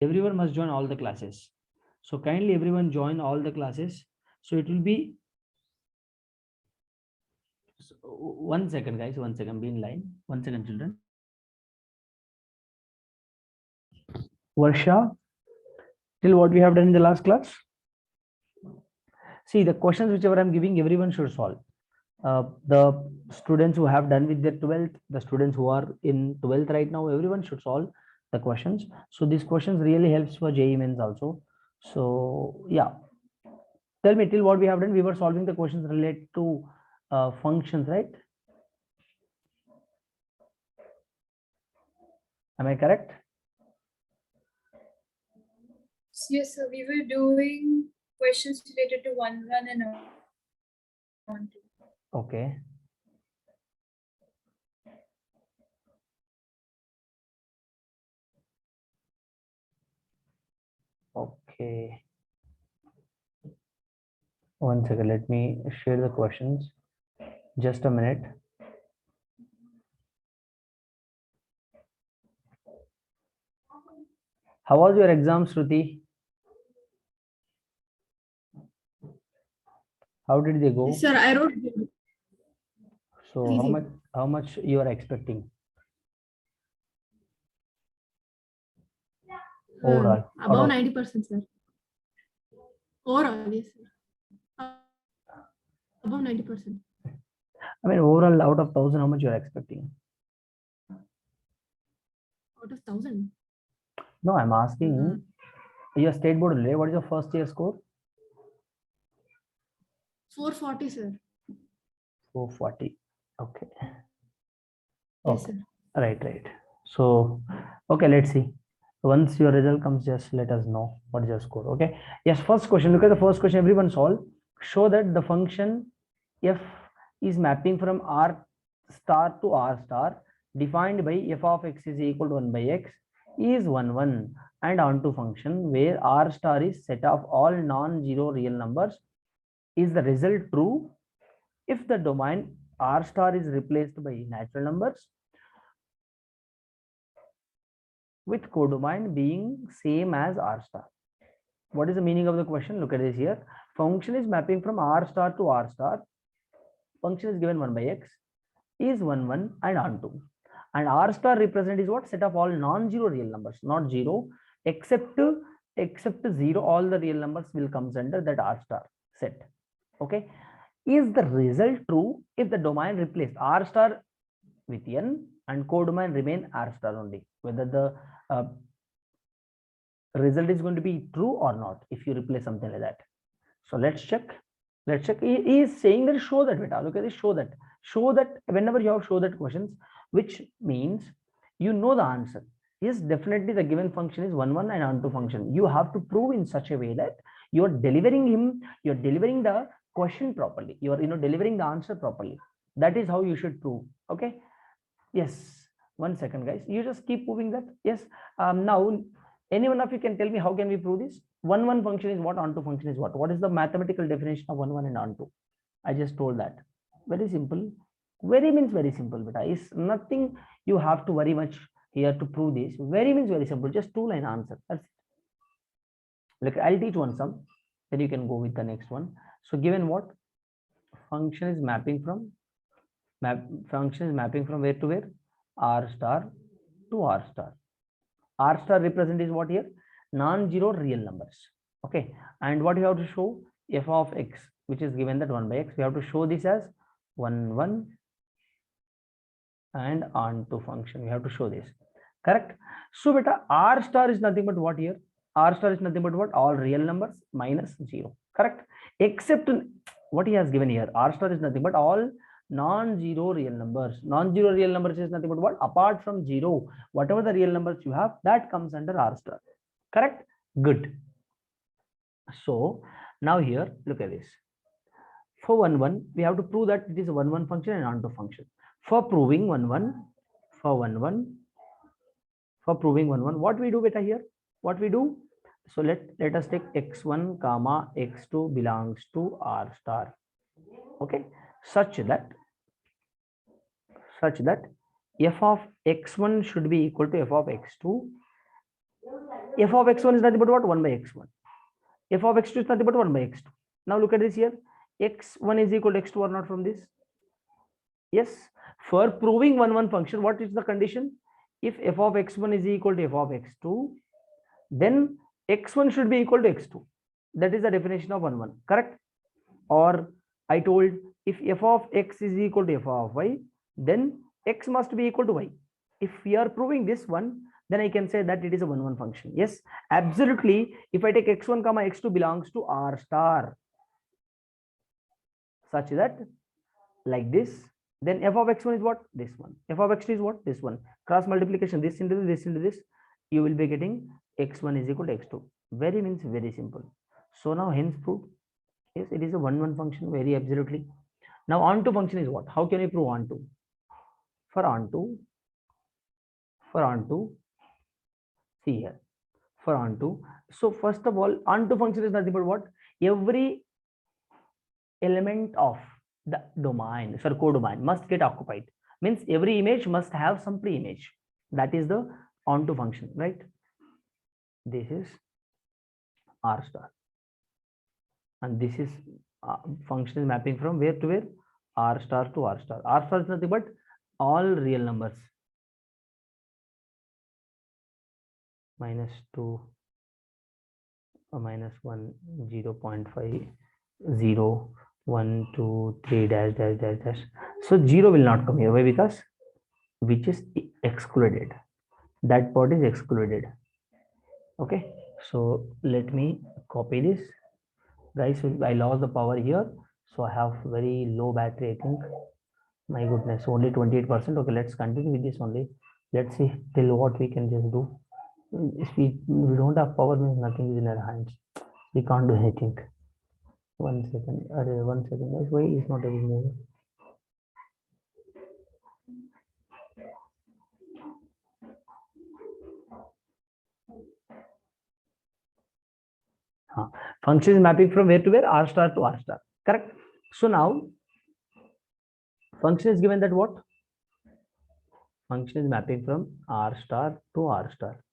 Everyone must join all the classes. So kindly everyone join all the classes. So it will be, so 1 second guys, 1 second, be in line. 1 second children. Varsha, till what we have done in the last class? See the questions whichever I'm giving, everyone should solve. The students who have done with their 12th, the students who are in 12th right now, everyone should solve the questions. So these questions really helps for JEE Mains also. So yeah, tell me till what we have done. We were solving the questions related to functions, right? Am I correct? Yes, sir. We were doing questions related to 1, 1 and 1, 2. Okay. Okay. 1 second. Let me share the questions. Just a minute. How was your exam, Shruti? How did they go? Sir, I wrote. So how much you are expecting? Overall. Above 90%, sir. Overall, yes, sir. Above 90%. I mean, overall, out of 1,000, how much you are expecting? Out of 1,000. No, I'm asking your state board. What is your first year score? 440, sir. 440. Okay. Yes, Okay. sir. Right. So, okay, let's see. Once your result comes, just let us know what is your score. Okay. Yes, first question. Look at the first question. Everyone solve. Show that the function f is mapping from r star to r star defined by f of x is equal to 1 by x is 1 1 and onto function where r star is set of all non-zero real numbers. Is the result true if the domain r star is replaced by natural numbers with codomain being same as r star? What is the meaning of the question? Look at this here. Function is mapping from r star to r star. Function is given 1 by x is 1 1 and onto. And r star represent is what? Set of all non-zero real numbers, not zero, except 0. All the real numbers will comes under that r star set. Okay. Is the result true if the domain replaced r star with n and codomain remain r star only? Whether the result is going to be true or not if you replace something like that. So let's check. He is saying that show that beta. Look at this. Show that whenever you have show that questions, which means you know the answer. Yes, definitely the given function is 1 1 and onto function. You have to prove in such a way that you are delivering the question properly. You are delivering the answer properly. That is how you should prove. Okay. Yes. 1 second, guys. You just keep moving that. Yes. Now, any one of you can tell me how can we prove this? 1 1 function is what? Onto function is what? What is the mathematical definition of 1 1 and onto? I just told that. Very simple. Very means very simple, but it's nothing you have to worry much here to prove this. Very means very simple. Just 2-line answer. That's it. Look, I'll teach one sum. Then you can go with the next one. So given what? Function is mapping from where to where? R star to R star. R star represent is what here? Non-zero real numbers. Okay. And what you have to show? F of x, which is given that 1 by x. We have to show this as 1 1 and onto function. We have to show this. Correct. So beta R star is nothing but what here? R star is nothing but what? All real numbers minus 0. Correct. Except what he has given here. R star is nothing but all non-zero real numbers. Non-zero real numbers is nothing but what? Apart from 0, whatever the real numbers you have, that comes under R star. Correct. Good. So now here, look at this. For 1 1, we have to prove that it is a 1 1 function and onto function. For proving 1 1, what we do beta here? What we do? So let us take x1 comma x2 belongs to R star. Okay, such that f of x1 should be equal to f of x2 f of x1 is nothing but what? 1 by x1. F of x2 is nothing but 1 by x2. Now look at this here. X1 is equal to x2 or not from this? Yes. For proving one function, what is the condition? If f of x1 is equal to f of x2, then x1 should be equal to x2. That is the definition of 1, correct? Or I told if f of x is equal to f of y, then x must be equal to y. If we are proving this one, then I can say that it is a 1, function. Yes, absolutely. If I take x1 comma x2 belongs to R star, such that like this, then f of x1 is what? This one. F of x2 is what? This one. Cross multiplication, this into this, you will be getting x1 is equal to x2. Very simple. So now hence proved. Yes, it is a 1, function, very absolutely. Now onto function is what? How can we prove onto? For onto, see here, for onto. So first of all, onto function is nothing but what? Every element of the domain, codomain must get occupied. Means every image must have some pre-image. That is the onto function, right? This is R star. And this is function is mapping from where to where? R star to R star. R star is nothing but all real numbers. -2, -1, 0.5, 0, 1, 2, 3, dash, dash, dash, dash. So 0 will not come here. Why? Because which is excluded. That part is excluded. Okay. So let me copy this. Guys, I lost the power here. So I have very low battery, I think. My goodness, only 28%. Okay, let's continue with this only. Let's see till what we can just do. If we don't have power, means nothing is in our hands. We can't do anything. 1 second. 1 second. Guys, why is not able to move? Function is mapping from where to where? R star to R star. Correct. So now function is given that what? Function is mapping from R star to R star.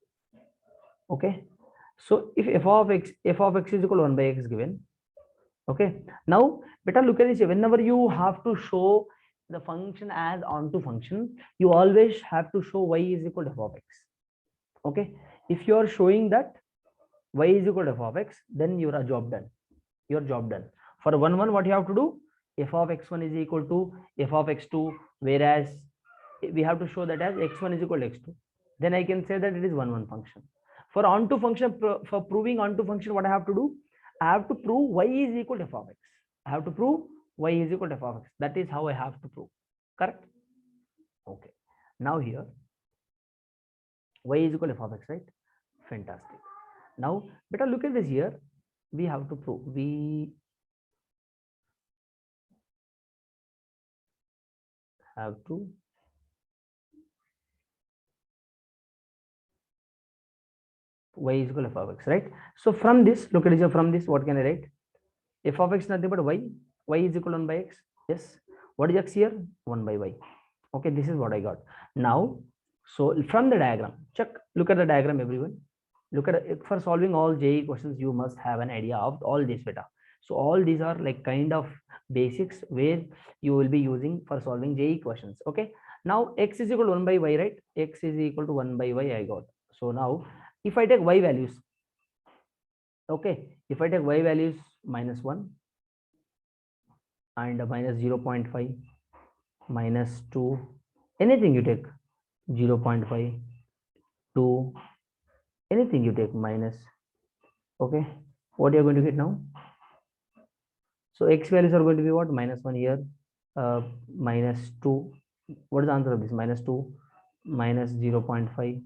Okay. So if f of x is equal to 1 by x given. Okay. Now better look at this. Whenever you have to show the function as onto function, you always have to show y is equal to f of x. Okay. If you are showing that y is equal to f of x, then your job done. Your job done. For 1, what you have to do? F of x1 is equal to f of x2, whereas we have to show that as x1 is equal to x2. Then I can say that it is 1, function. For onto function, for proving onto function, what I have to do? I have to prove y is equal to f of x. I have to prove y is equal to f of x. That is how I have to prove. Correct? Okay. Now here, y is equal to f of x, right? Fantastic. Now, better look at this here. We have to prove. We have to y is equal to f of x, right? So from this, look at this. From this, what can I write? F of x nothing but y. Y is equal to 1 by x. Yes. What is x here? 1 by y. Okay, this is what I got. Now, so from the diagram, check. Look at the diagram, everyone. Look at it. For solving all JEE questions, you must have an idea of all this beta. So all these are like kind of basics where you will be using for solving JEE questions. Okay. Now x is equal to 1 by y, right? X is equal to 1 by y. I got. So now if I take y values, okay, if I take y values -1 and -0.5, -2, anything you take, 0.5, 2, anything you take minus, okay, what you are going to get now? So x values are going to be what? -1 here, -2. What is the answer of this? -2, -0.5,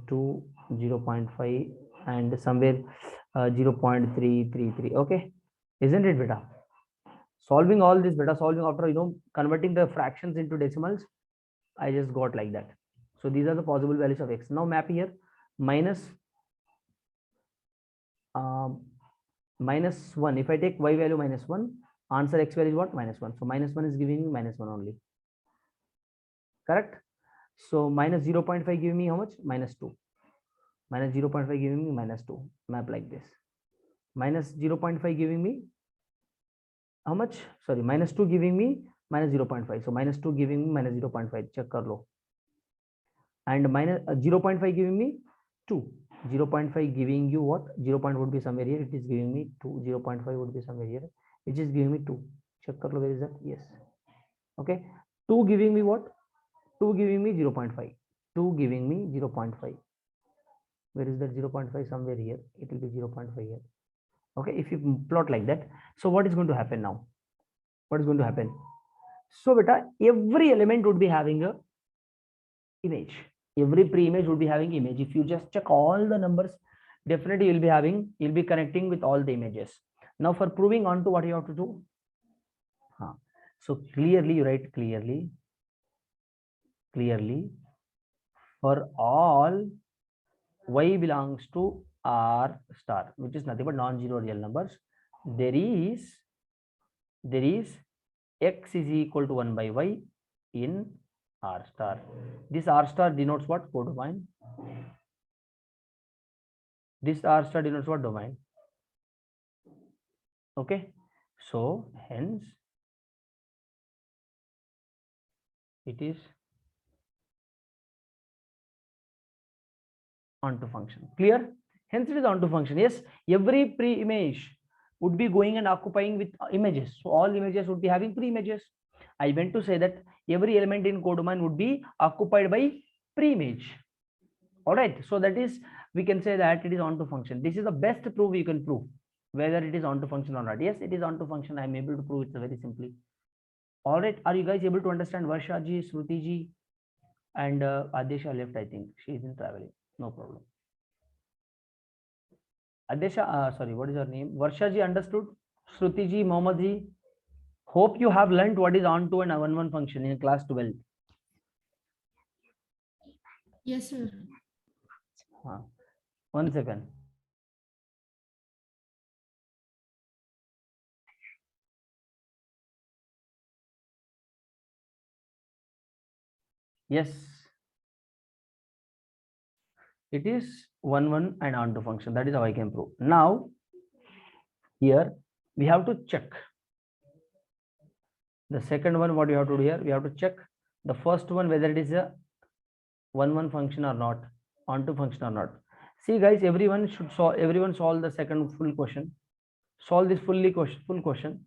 2, 0.5, and somewhere 0.333. Okay, isn't it beta? Solving all this beta, solving after converting the fractions into decimals, I just got like that. So these are the possible values of x. Now map here -1. If I take y value -1, answer x value is what? -1. So -1 is giving me -1 only. Correct? So -0.5 giving me how much? -2. minus 0.5 giving me minus 2. Map like this. Minus 0.5 giving me how much? Sorry, minus 2 giving me minus 0.5. So minus 2 giving me minus 0.5. Check kar lo. And minus 0.5 giving me 2. 0.5 giving you what? 0. Would be somewhere here. It is giving me 2. 0.5 would be somewhere here. It is giving me 2. Check kar lo. Where is that? Yes. Okay. 2 giving me what? 2 giving me 0.5. 2 giving me 0.5. Where is that 0.5? Somewhere here. It will be 0.5 here. Okay. If you plot like that, so what is going to happen now? What is going to happen? So beta, every element would be having a image. Every pre-image would be having image. If you just check all the numbers, definitely you'll be connecting with all the images. Now for proving onto, what you have to do? So clearly you write clearly for all y belongs to R star, which is nothing but non-zero real numbers. There is x is equal to 1 by y in R star. This R star denotes what? Codomain. This R star denotes what? Domain. Okay. So hence it is onto function. Clear? Hence it is onto function. Yes, every pre-image would be going and occupying with images. So all images would be having pre-images. I meant to say that every element in codomain would be occupied by pre-image. All right. So that is, we can say that it is onto function. This is the best proof you can prove whether it is onto function or not. Yes, it is onto function. I am able to prove it very simply. All right. Are you guys able to understand? Varsha ji, Shruti ji, and Adesha left. I think she is in traveling. No problem. Adesha, sorry, what is your name? Varsha ji understood? Shruti ji, Mohammed ji. Hope you have learned what is onto and one function in class 12. Yes, sir. 1 second. Yes, it is 1 and onto function. That is how I can prove. Now here we have to check the second one. What you have to do here, we have to check the first one whether it is a 1 function or not, onto function or not. See guys, everyone solve the second full question. Solve this full question.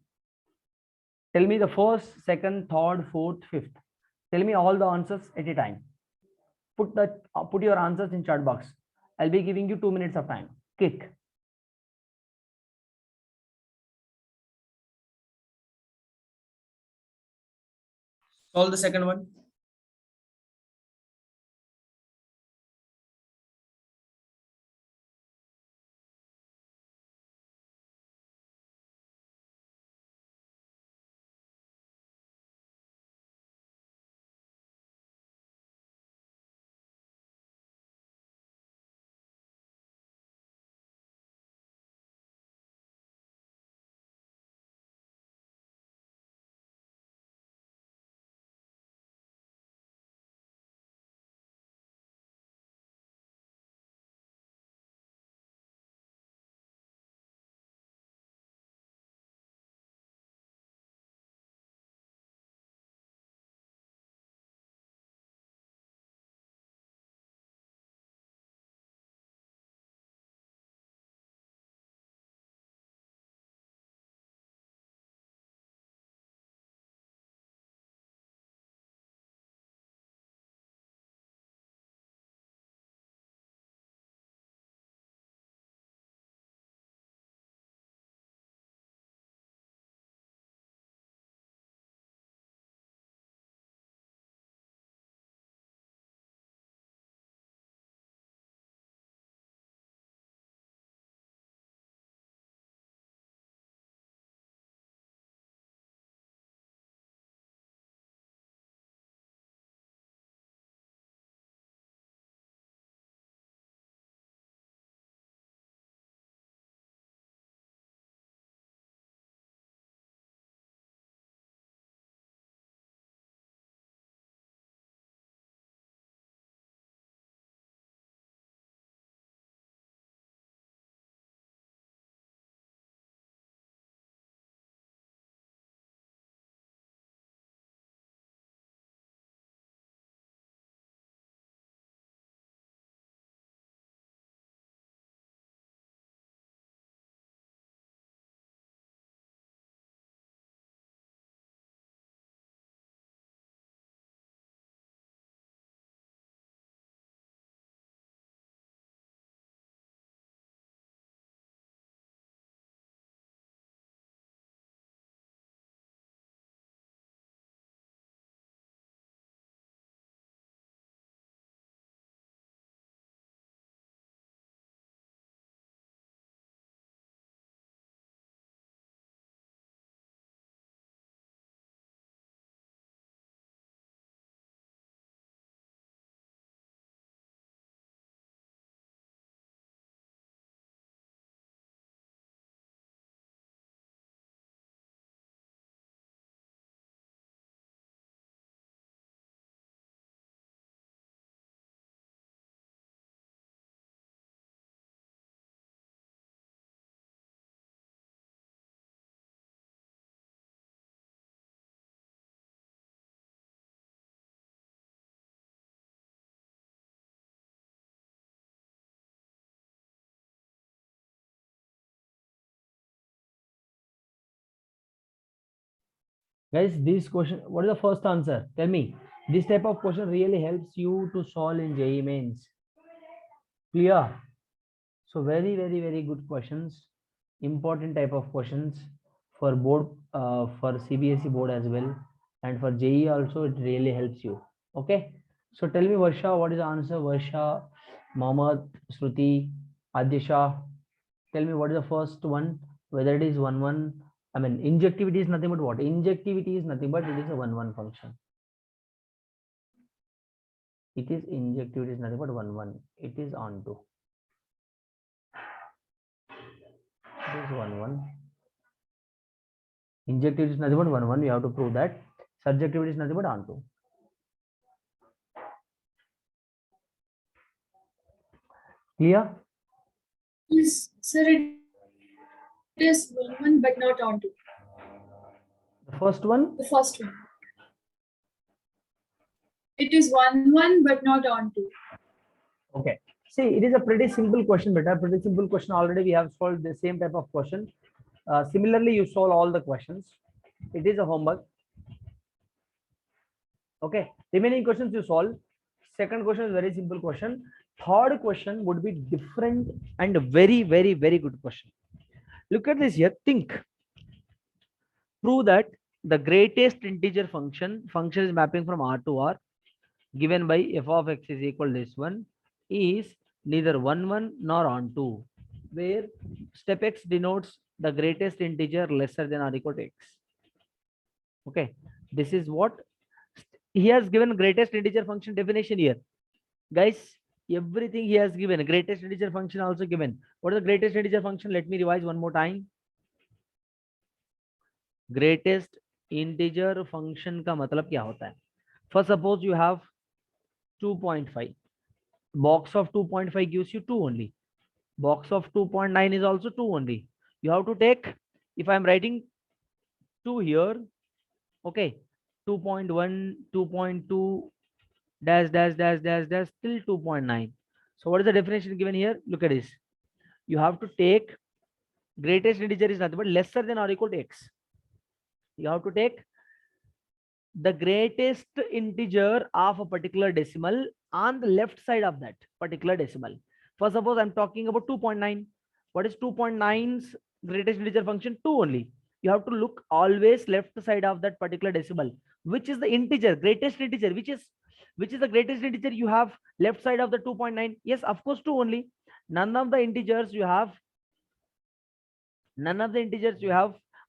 Tell me the first, second, third, fourth, fifth. Tell me all the answers at a time. Put your answers in chat box. I'll be giving you 2 minutes of time. Quick. Solve the second one. Guys, this question, what is the first answer? Tell me. This type of question really helps you to solve in JEE mains. Clear? So very good questions. Important type of questions for board, for CBSE board as well, and for JEE also. It really helps you. Okay. So tell me, Varsha, what is the answer? Varsha, Mohammed, Shruti, Adisha. Tell me what is the first one. Whether it is 1-1. I mean, injectivity is nothing but what? Injectivity is nothing but it is a 1-1 function. It is injectivity is nothing but 1-1. It is onto. It is 1-1. Injectivity is nothing but 1-1. You have to prove that. Subjectivity is nothing but onto. Clear? Yes, sir, it is 1-1 but not onto. The first one? The first one. It is 1-1 but not onto. Okay. See, it is a pretty simple question, beta. Pretty simple question. Already we have solved the same type of question. Similarly, you solve all the questions. It is a homework. Okay. Remaining questions you solve. Second question is very simple question. Third question would be different and very good question. Look at this here. Think. Prove that the greatest integer function is mapping from R to R given by f of x is equal to this one is neither 1-1 nor onto, where step x denotes the greatest integer lesser than or equal to x. Okay, this is what he has given. Greatest integer function definition here, guys. Everything he has given. Greatest integer function also given. What is the greatest integer function? Let me revise one more time. Greatest integer function का मतलब क्या होता है? First, suppose you have 2.5. Box of 2.5 gives you 2 only. Box of 2.9 is also 2 only. You have to take, if I am writing 2 here, okay, 2.1, 2.2, dash, till 2.9. So what is the definition given here? Look at this. You have to take greatest integer is nothing but lesser than or equal to x. You have to take the greatest integer of a particular decimal on the left side of that particular decimal. For suppose I'm talking about 2.9. What is 2.9's greatest integer function? 2 only. You have to look always left side of that particular decimal. Which is the integer, greatest integer? Which is the greatest integer you have left side of the 2.9? Yes, of course, 2 only. None of the integers you have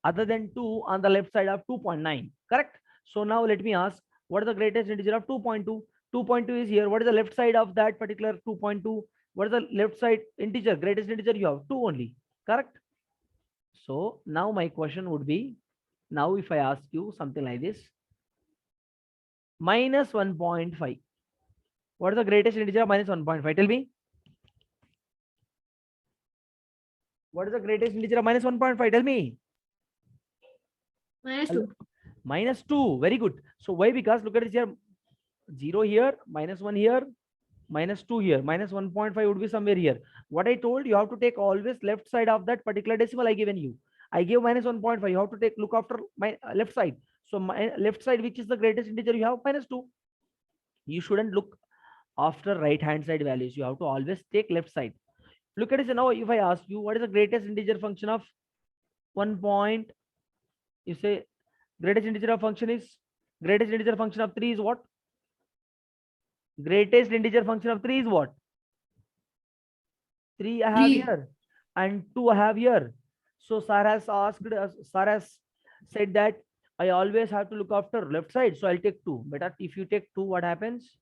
other than 2 on the left side of 2.9. Correct? So now let me ask, what is the greatest integer of 2.2? 2.2 is here. What is the left side of that particular 2.2? What is the left side integer? Greatest integer you have 2 only. Correct? So now my question would be, now if I ask you something like this, minus 1.5. What is the greatest integer of minus 1.5? Tell me. What is the greatest integer of minus 1.5? Tell me. Minus 2. Minus 2. Very good. So why? Because look at this here. 0 here, minus 1 here, minus 2 here, minus 1.5 would be somewhere here. What I told you have to take always left side of that particular decimal I given you. I gave minus 1.5. You have to take look after my left side. So my left side, which is the greatest integer, you have minus 2. You shouldn't look after right hand side values. You have to always take left side. Look at this now. If I ask you what is the greatest integer function of 1 point, you say greatest integer of function is greatest integer function of 3 is what? Greatest integer function of 3 is what? 3 I have 3. here and 2 I have here. So Sir has said that I always have to look after left side. So I'll take 2. But if you take 2, what happens?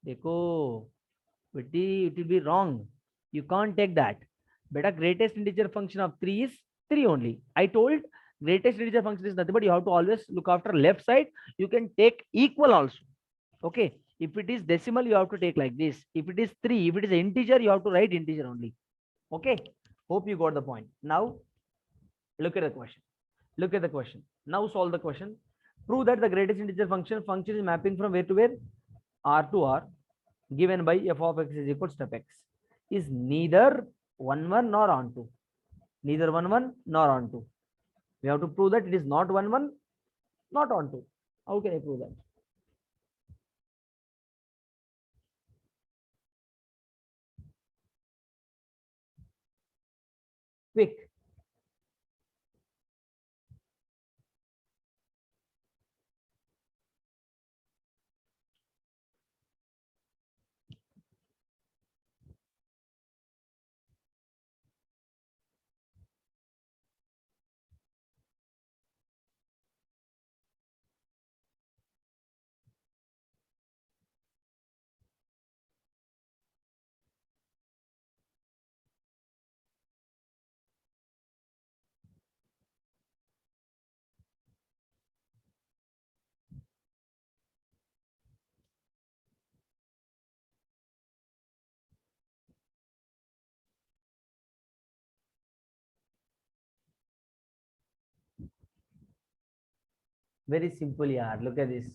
Dekho, it will be wrong. You can't take that. But greatest integer function of 3 is 3 only. I told greatest integer function is nothing but you have to always look after left side. You can take equal also. Okay. If it is decimal, you have to take like this. If it is 3, if it is an integer, you have to write integer only. Okay. Hope you got the point. Now, look at the question. Look at the question. Now solve the question. Prove that the greatest integer function is mapping from where to where? R to R, given by f of x is equal to step x, is neither 1-1 nor onto. Neither 1-1 nor onto. We have to prove that it is not 1-1. not onto. How can I prove that? Quick. Very simple, yeah. Look at this.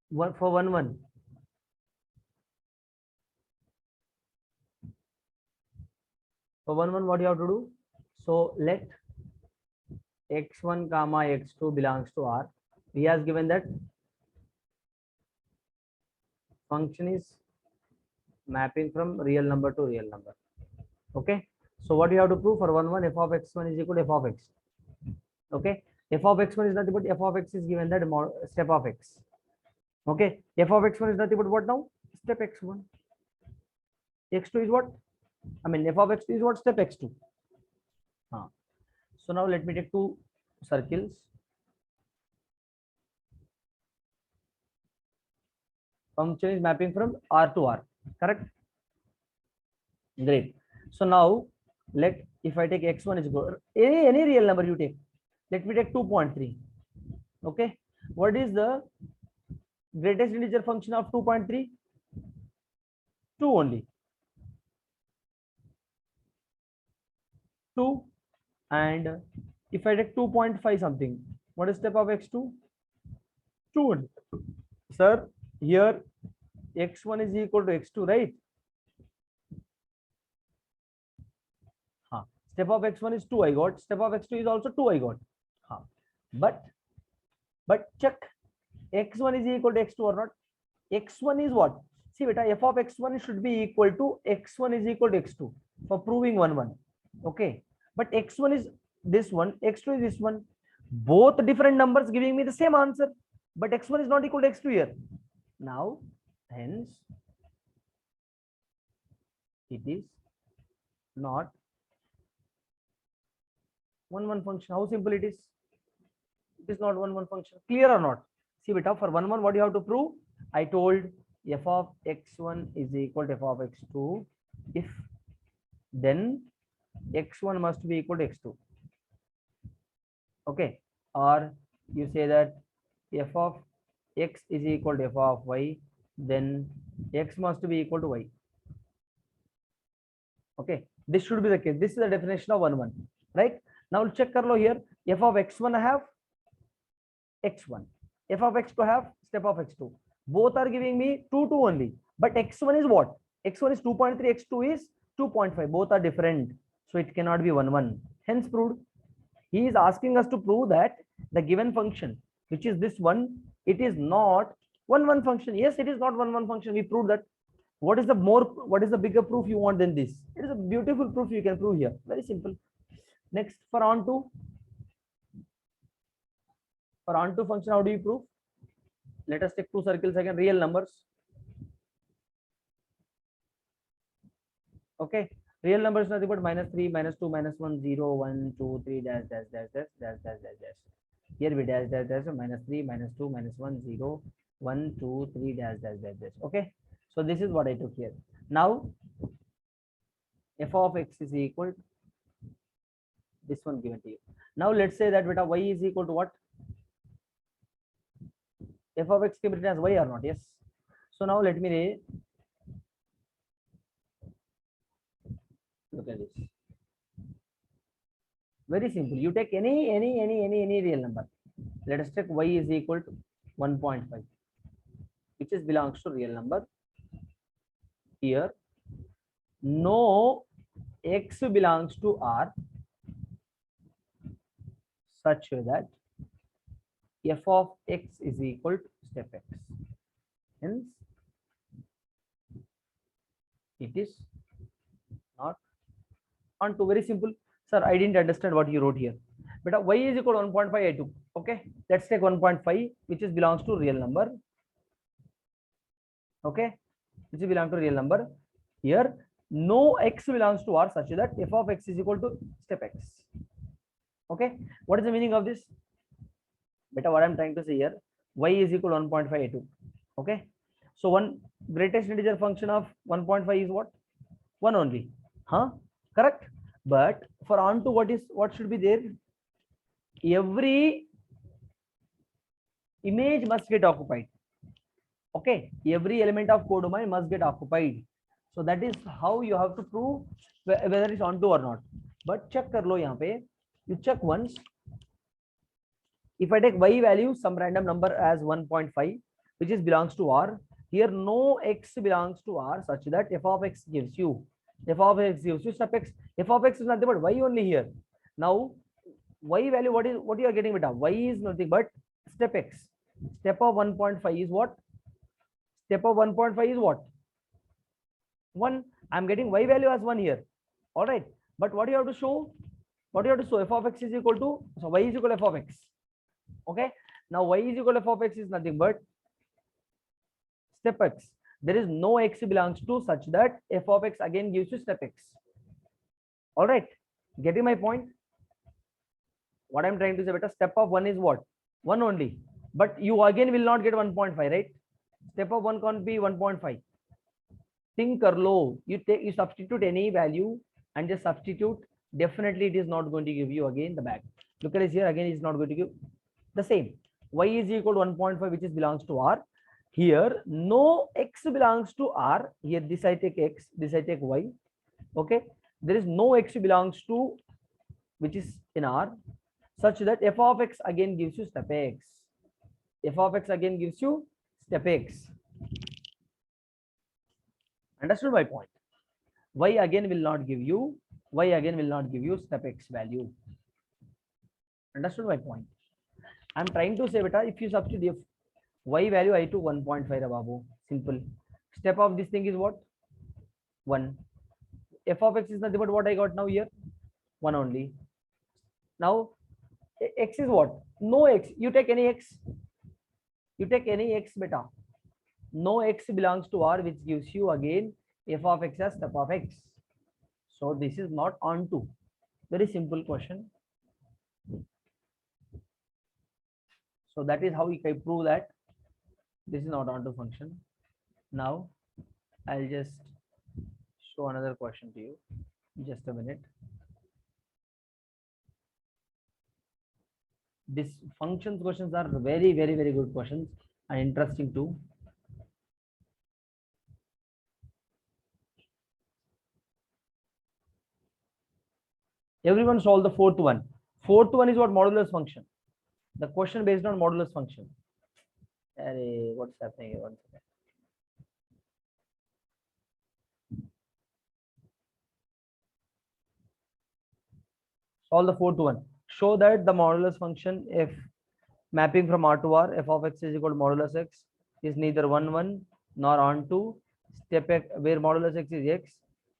One for 1 1. For 1 1, what you have to do? So let x1 comma x2 belongs to R. He has given that function is mapping from real number to real number. Okay. So what you have to prove for 1 1, f of x1 is equal to f of x. Okay. F of x1 is nothing but f of x is given that step of x. Okay. F of x1 is nothing but what now? Step x1. X2 is what? I mean, f of x2 is what? Step x2. So now let me take two circles. Function is mapping from R to R, correct? Great. So now let, if I take x1 is equal, any real number you take, let me take 2.3. Okay. What is the greatest integer function of 2.3? 2 only. 2. And if I take 2.5 something, what is step of x2? 2 only. Sir, here x1 is equal to x2, right? Step of x1 is 2 I got. Step of x2 is also 2 I got. But check x1 is equal to x2 or not. X1 is what? See beta, f of x1 should be equal to x1 is equal to x2 for proving 1 1. Okay. But x1 is this one, x2 is this one. Both different numbers giving me the same answer. But x1 is not equal to x2 here. Now, hence, it is not 1 1 function. How simple it is? It is not 1 1 function. Clear or not? See beta, for 1 1, what do you have to prove? I told f of x1 is equal to f of x2 if then x1 must be equal to x2. Okay. Or you say that f of x is equal to f of y, then x must be equal to y. Okay. This should be the case. This is the definition of 1 1. Right? Now check kar here. F of x1 I have x1. F of x2 have step of x2. Both are giving me 2 2 only. But x1 is what? X1 is 2.3, x2 is 2.5. Both are different. So it cannot be 1 1. Hence proved. He is asking us to prove that the given function, which is this one, it is not 1 1 function. Yes, it is not 1 1 function. We proved that. What is the bigger proof you want than this? It is a beautiful proof you can prove here. Very simple. Next, for onto function, how do you prove? Let us take two circles again, real numbers. Okay, real numbers nothing but -3, -2, -1, 0, 1, 2, 3, dash, dash, dash, dash, dash, dash, dash, dash. Here we dash, dash, dash, -3, -2, -1, 0, 1, 2, 3, dash, dash, dash, dash. Okay, so this is what I took here. Now, f of x is equal to this one given to you. Now let's say that beta y is equal to what? F of x can be written as y or not? Yes. So now let me look at this. Very simple. You take any real number. Let us take y is equal to 1.5, which is belongs to real number. Here, no x belongs to R such that f of x is equal to step x. Hence, it is not onto. Very simple. Sir, I didn't understand what you wrote here. But y is equal to 1.5 I 2. Okay, let's take 1.5, which is belongs to real number. Okay, which is belong to real number. Here, no x belongs to R such that f of x is equal to step x. Okay, what is the meaning of this? Beta, what I'm trying to say here, y is equal to 1.5 I 2. Okay, so one greatest integer function of 1.5 is what? 1 only. Huh? Correct. But for onto, what should be there? Every image must get occupied. Okay, every element of codomain must get occupied. So that is how you have to prove whether it's onto or not. But check kar lo yahan pe. You check once. If I take y value, some random number as 1.5, which is belongs to R. Here no x belongs to R such that f of x gives you step x. F of x is nothing but y only here. Now y value, what you are getting beta? Y is nothing but step x. Step of 1.5 is what? Step of 1.5 is what? 1. I'm getting y value as 1 here. All right. But what you have to show? What you have to show? F of x is equal to, so y is equal to f of x. Okay. Now y is equal to f of x is nothing but step x. There is no x belongs to such that f of x again gives you step x. All right. Getting my point? What I'm trying to say, beta, step of 1 is what? 1 only. But you again will not get 1.5, right? Step of 1 can't be 1.5. Think kar lo. You substitute any value and just substitute. Definitely it is not going to give you again the back. Look at this here, again it's not going to give the same. Y is equal to 1.5, which is belongs to R. Here no x belongs to R. Here this I take x, this I take y. Okay, there is no x belongs to which is in R, such that f of x again gives you step x. F of x again gives you step x. Understood my point? Y again will not give you step x value. Understood my point? I'm trying to say, beta, if you substitute y value I to 1.5 babu, simple. Step of this thing is what? 1. F of x is nothing but what I got now here? 1 only. Now x is what? No x. You take any x. You take any x, beta. No x belongs to R, which gives you again f of x as step of x. So this is not onto. Very simple question. So that is how we can prove that this is not onto function. Now I'll just show another question to you. Just a minute. These functions questions are very good questions and interesting too. Everyone solve the fourth one. Fourth one is what? Modulus function. The question based on modulus function. Array, what's happening here? 1 second. Solve the fourth one. Show that the modulus function if mapping from R to R, f of x is equal to modulus x is neither 1 1 nor onto step x, where modulus x is x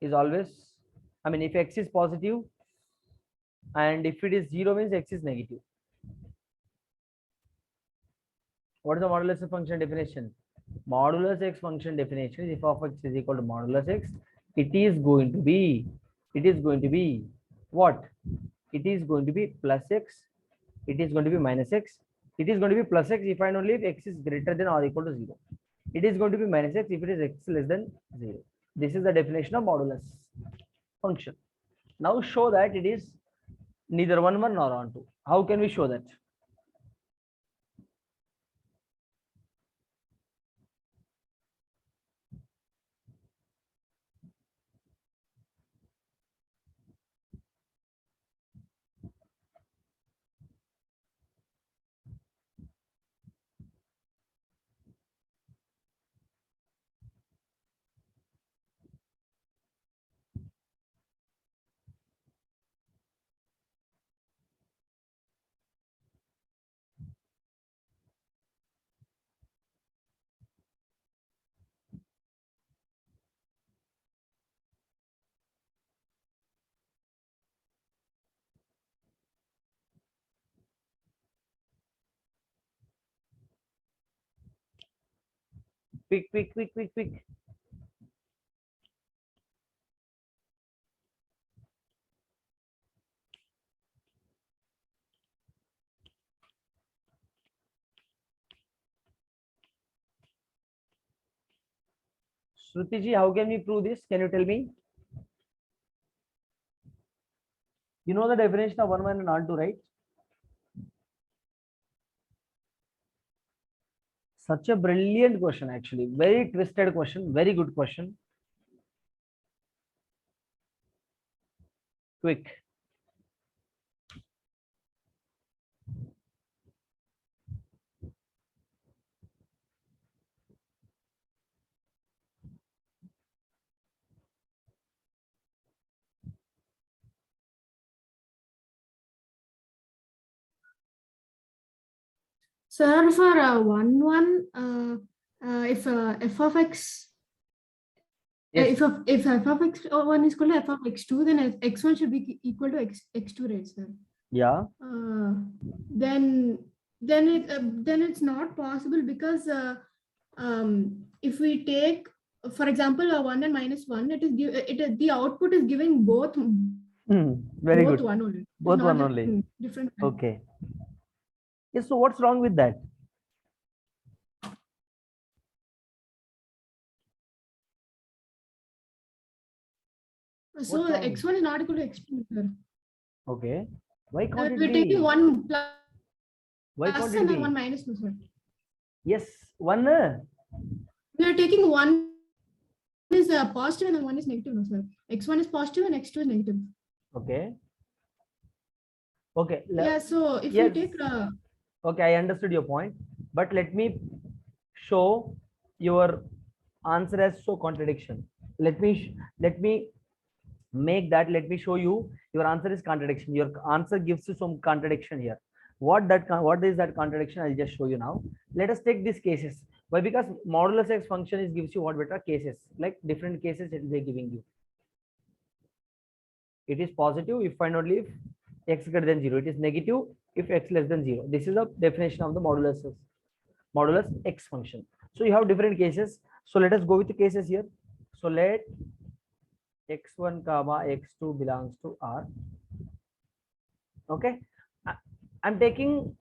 is always, I mean, if x is positive and if it is 0 means x is negative. What is the modulus function definition? Modulus x function definition is if of x is equal to modulus x, it is going to be what? It is going to be plus x, it is going to be minus x, it is going to be plus x if and only if x is greater than or equal to 0. It is going to be minus x if it is x less than 0. This is the definition of modulus function. Now show that it is neither 1 1 nor onto. How can we show that? quick, quick, quick, quick, quick. Shruti ji, how can we prove this? Can you tell me? You know the definition of 1, 1 and onto, right? Such a brilliant question, actually. Very twisted question. Very good question. Quick. Sir, for 1, 1, if f of x, Yes. if f of x1 is equal to f of x2, then x1 should be equal to x2, right, sir? Yeah. Then it's not possible because if we take, for example, 1 and -1, the output is giving both. Very both good. one only. It's Both not one just only. different. Okay. Yes. So what's wrong with that? So What's wrong? x1 is not equal to x2, sir. Okay. Why can't it We're be? taking 1 plus Why can't it and be? 1 minus, no, sir. Yes. 1. We are taking 1 is positive and 1 is negative, no, sir. x1 is positive and x2 is negative. Okay. Okay. Yeah, so if Yes. we take Okay, I understood your point, but let me show your answer as so contradiction. Let me make that. Let me show you your answer is contradiction. Your answer gives you some contradiction here. What is that contradiction? I'll just show you now. Let us take these cases. Why? Because modulus x function is gives you what better cases, like different cases it is giving you. It is positive if and only if x greater than 0. It is negative if x less than 0. This is the definition of the modulus x function. So you have different cases. So let us go with the cases here. So let x1 comma x2 belongs to R. Okay. I'm talking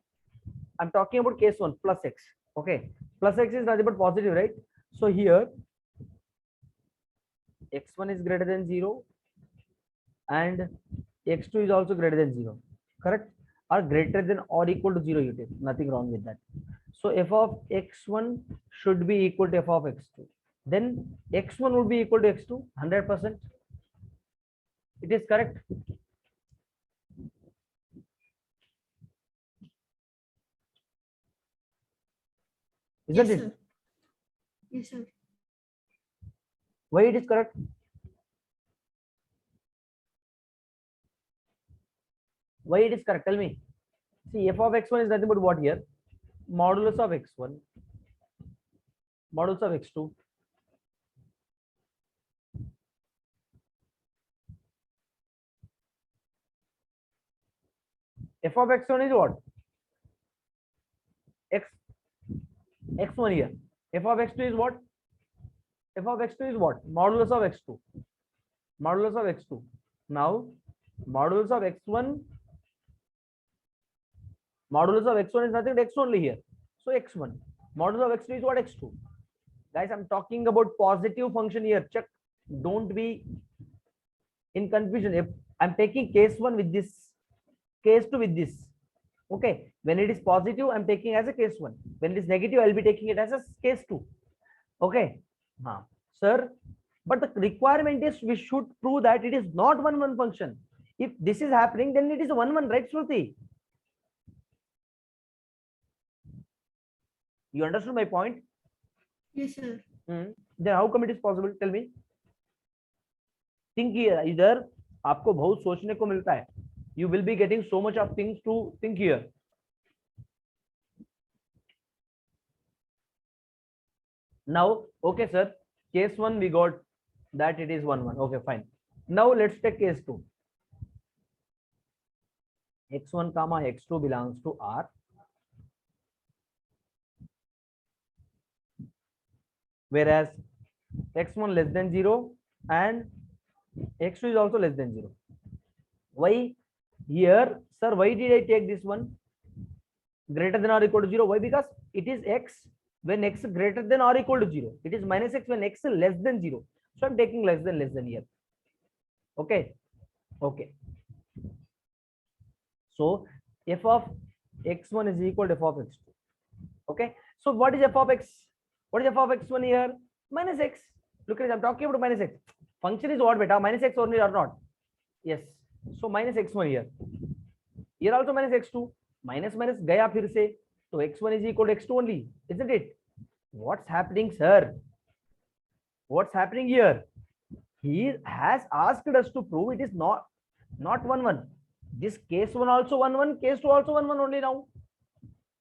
about case 1 plus x. Okay. Plus x is nothing but positive, right? So here x1 is greater than 0 and x2 is also greater than 0. Correct? Or greater than or equal to 0 you take. Nothing wrong with that. So f of x1 should be equal to f of x2. Then x1 would be equal to x2, 100%. It is correct. Isn't yes, it? sir. Yes, sir. Why it is correct? Why it is correct? Tell me. See, f of x1 is nothing but what here? Modulus of x1, modulus of x2. F of x1 is what? X1 here. F of x2 is what? F of x2 is what? Modulus of x2. Modulus of x2. Now, modulus of x1. Modulus of x1 is nothing but x only here. So x1. Modulus of x2 is what? x2. Guys, I'm talking about positive function here. Check. Don't be in confusion. If I'm taking case 1 with this, case 2 with this. Okay. When it is positive, I'm taking as a case 1. When it is negative, I'll be taking it as a case 2. Okay. Sir, but the requirement is we should prove that it is not 1, 1 function. If this is happening, then it is 1, 1, right, Shruti? You understood my point? Yes, sir. Then how come it is possible? Tell me. Think here. इधर आपको बहुत सोचने को मिलता है. You will be getting so much of things to think here. Now, okay, sir. Case 1 we got that it is 1, 1. Okay, fine. Now let's take case 2. x1 comma x2 belongs to R. whereas x1 less than 0 and x2 is also less than 0. Why here, sir? Why did I take this one greater than or equal to 0? Why? Because it is x when x greater than or equal to 0. It is minus x when x less than 0. So I'm taking less than here. Okay. Okay. So f of x1 is equal to f of x2. Okay. So what is f of x? What is f of x1 here? Minus x. Look at it. I'm talking about minus x. Function is what, beta? Minus x only or not? Yes. So minus x1 here. Here also minus x2. Minus minus gaya phir se. So x1 is equal to x2 only, isn't it? What's happening, sir? What's happening here? He has asked us to prove it is not 1 1. This case 1 also 1 1, case 2 also 1 1 only now.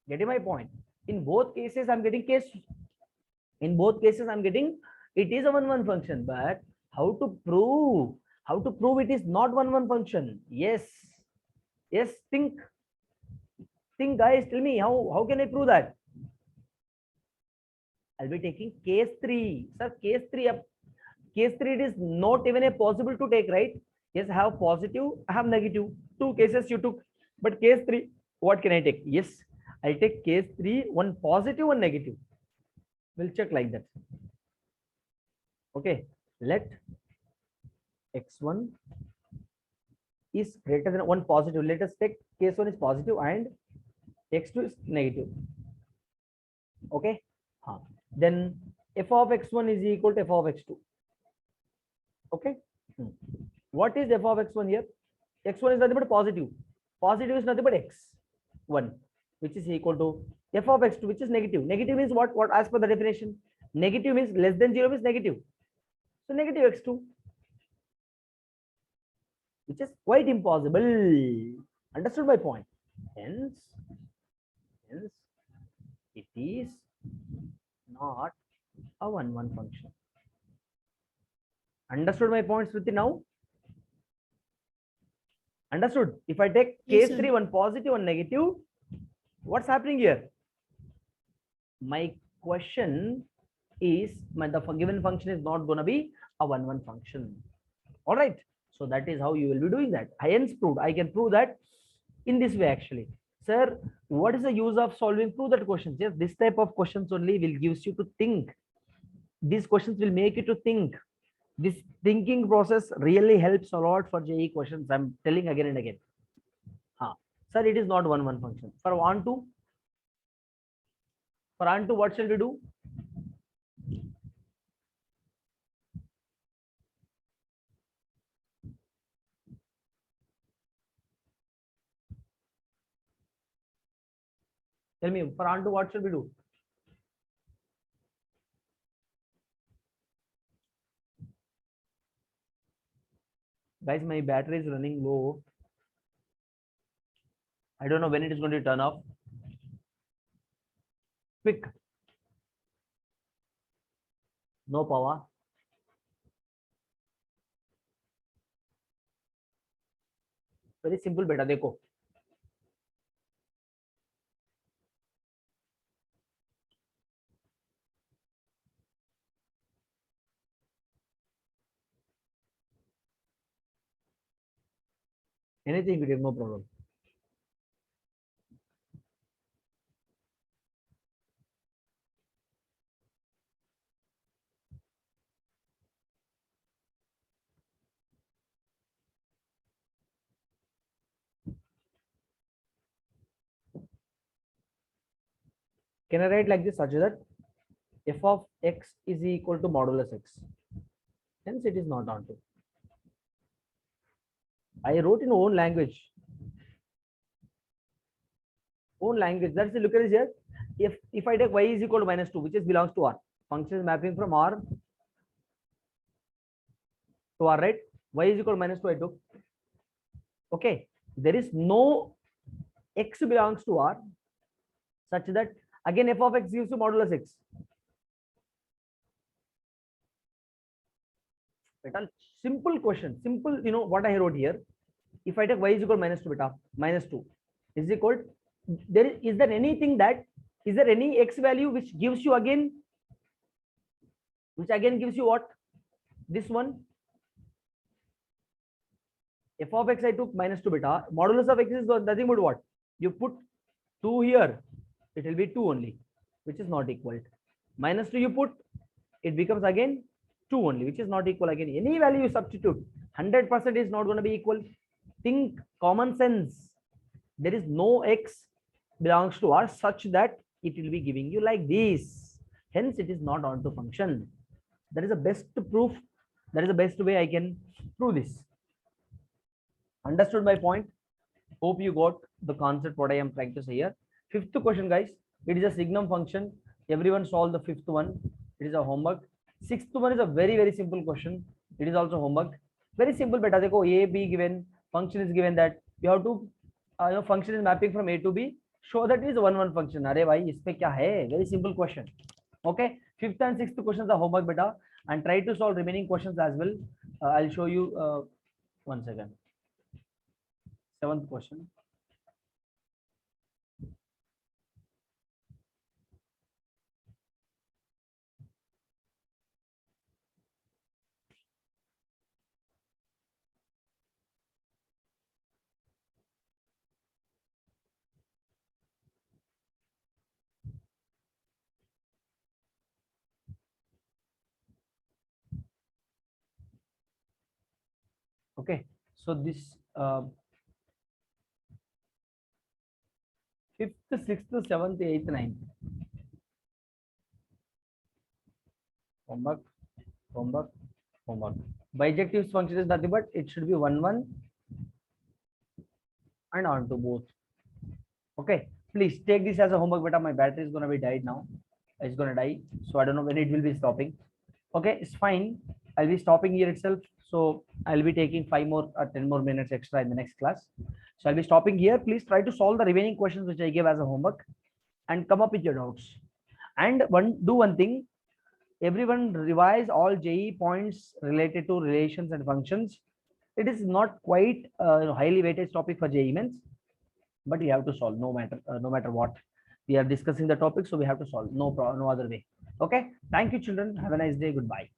Getting my point? In both cases, I'm getting case. In both cases, I'm getting it is a 1 1 function. But how to prove? How to prove it is not 1 1 function? Yes. Yes. Think, guys. Tell me how can I prove that? I'll be taking case 3. Sir, case 3. Case 3 it is not even a possible to take, right? Yes, I have positive, I have negative. 2 cases you took. But case 3, what can I take? Yes, I'll take case 3, one positive, one negative. We'll check like that. Okay, let x1 is greater than 1 positive. Let us take case 1 is positive and x2 is negative. Okay, then f of x1 is equal to f of x2. Okay, what is f of x1 here? X1 is nothing but positive. Positive is nothing but x1, which is equal to f of x2, which is negative. Negative means what? What as per the definition? Negative means less than 0 means negative. So negative x2, which is quite impossible. Understood my point? Hence it is not a 1 1 function. Understood my point, Smriti, now? Understood? If I take Yes, case 3, one positive, one negative, what's happening here? My question is, the given function is not going to be a 1 1 function. All right. So that is how you will be doing that. I hence proved. I can prove that in this way actually. Sir, what is the use of solving? Prove that questions. Yes, this type of questions only will gives you to think. These questions will make you to think. This thinking process really helps a lot for JEE questions. I'm telling again and again. Sir, it is not 1 1 function. For onto, what shall we do? Tell me, for onto, what shall we do? Guys, my battery is running low. I don't know when it is going to turn off. Quick. No power. Very simple beta, देखो. Anything you take, no problem. Can I write like this, such that f of x is equal to modulus x? Hence, it is not onto. I wrote in own language. Own language. That's the look at this here. If I take y is equal to -2, which is belongs to R, function is mapping from R to R, right? Y is equal to -2 I took. Okay. There is no x belongs to R, such that again f of x gives you modulus x. Simple question. Simple, you know what I wrote here. If I take y is equal to -2 beta, -2 is equal to, is there anything that, is there any x value which gives you again which again gives you what? This one. F of x I took -2 beta. Modulus of x is nothing but what? You put 2 here, it will be 2 only, which is not equal. -2 you put, it becomes again 2 only, which is not equal again. Any value you substitute, 100% is not going to be equal. Think common sense. There is no x belongs to R such that it will be giving you like this. Hence, it is not onto function. That is the best proof. That is the best way I can prove this. Understood my point? Hope you got the concept what I am trying to say here. Fifth question, guys. It is a signum function. Everyone solve the fifth one. It is a homework. Sixth one is a very simple question. It is also homework. Very simple. Beta, देखो A, B given. Function is given that you have to. Function is mapping from A to B. Show that it is 1 function. अरे भाई इसमें क्या है? Very simple question. Okay. Fifth and sixth questions are homework, beta, and try to solve remaining questions as well. I'll show you. 1 second. Seventh question. Okay, so this fifth, sixth, seventh, eighth, ninth. Homework. Bijectives function is nothing but it should be 1 and onto both. Okay, please take this as a homework, beta. My battery is gonna be died now. It's gonna die, so I don't know when it will be stopping. Okay, it's fine. I'll be stopping here itself. So I'll be taking 5 more or 10 more minutes extra in the next class. So I'll be stopping here. Please try to solve the remaining questions which I gave as a homework and come up with your doubts. And do one thing. Everyone revise all JEE points related to relations and functions. It is not quite a highly weighted topic for JEE mains, but you have to solve no matter what. We are discussing the topic, so we have to solve. No other way. Okay. Thank you, children. Have a nice day. Goodbye.